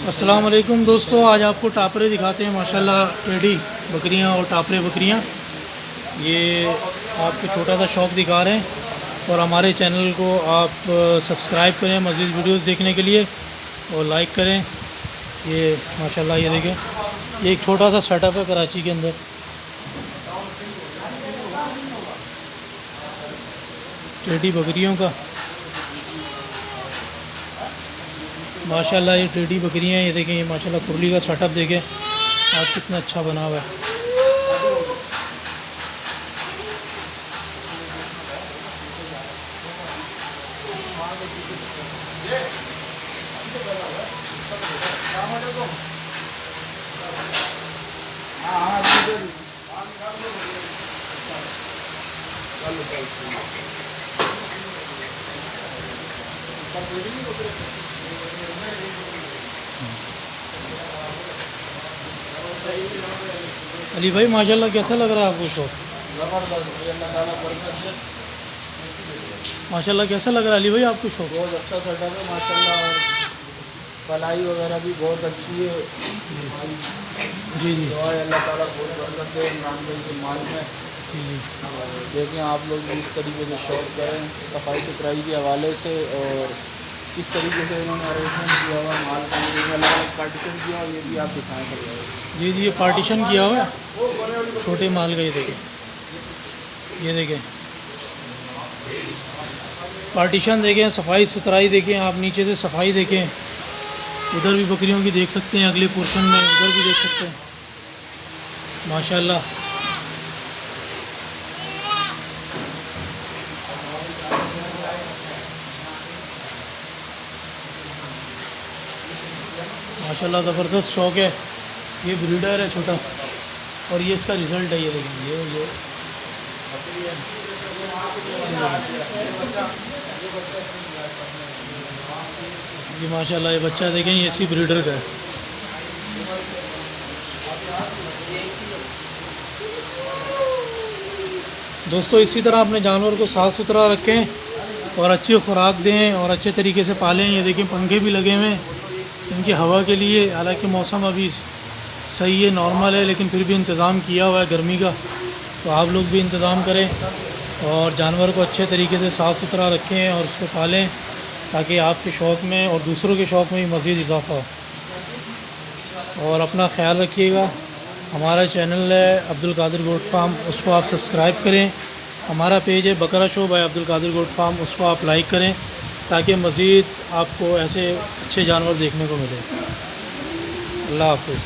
अस्सलाम वालेकुम दोस्तों, आज आपको टापरे दिखाते हैं। माशाल्लाह टेडी बकरियां और टापरे बकरियां, ये आपको छोटा सा शौक़ दिखा रहे हैं। और हमारे चैनल को आप सब्सक्राइब करें मज़ीद वीडियोस देखने के लिए और लाइक करें। ये माशाल्लाह ये देखें, ये एक छोटा सा सेटअप है कराची के अंदर। टेडी बकरियों का माशाल्लाह, ये टेडी बकरियां हैं। ये देखें, ये माशाल्लाह कुरली का सेटअप देखें आज कितना अच्छा बना हुआ है। अली भाई माशाल्लाह कैसा लग रहा है आपको शौक? माशाल्लाह कैसा लग रहा है अली भाई आपको शौक? बहुत अच्छा सेटअप है माशाल्लाह, और पलाई वगैरह भी बहुत अच्छी है। जी जी दुआ है अल्लाह ताला बहुत बरकत दे इमरान भाई के माल में। जी। देखें आप लोग भी इस तरीके से शौक करें सफाई सुथराई के हवाले से, और किस तरीके से इन्होंने अरेंजमेंट किया हुआ माल का, अलग अलग पार्टीशन किया हुआ, ये भी आप दिखाएँ कर। जी जी, ये पार्टीशन किया हुआ है छोटे माल का। ये देखें, ये देखें पार्टीशन देखें, सफाई सुथराई देखें आप, नीचे से सफाई देखें। उधर भी बकरियों की देख सकते हैं, अगले पोर्शन में उधर भी देख सकते हैं माशाल्लाह। माशाल्लाह ज़बरदस्त शौक़ है। ये ब्रीडर है छोटा, और ये इसका रिज़ल्ट है। ये देखें, ये माशाल्लाह ये बच्चा देखें, ये इसी ब्रीडर का है। दोस्तों इसी तरह अपने जानवर को साफ़ सुथरा रखें और अच्छी खुराक दें और अच्छे तरीके से पालें। ये देखें पंखे भी लगे हुए हैं इनकी हवा के लिए, हालांकि मौसम अभी सही है, नॉर्मल है, लेकिन फिर भी इंतज़ाम किया हुआ है गर्मी का। तो आप लोग भी इंतज़ाम करें और जानवर को अच्छे तरीके से साफ़ सुथरा रखें और उसको पालें, ताकि आपके शौक़ में और दूसरों के शौक़ में भी मज़ीद इजाफ़ा हो। और अपना ख्याल रखिएगा। हमारा चैनल है अब्दुल कादिर गोट फार्म, उसको आप सब्सक्राइब करें। हमारा पेज है Bakra show by Abdul Qadir goat farm, उसको आप लाइक करें, ताकि मज़ीद आपको ऐसे अच्छे जानवर देखने को मिले। अल्लाह हाफ़िज़।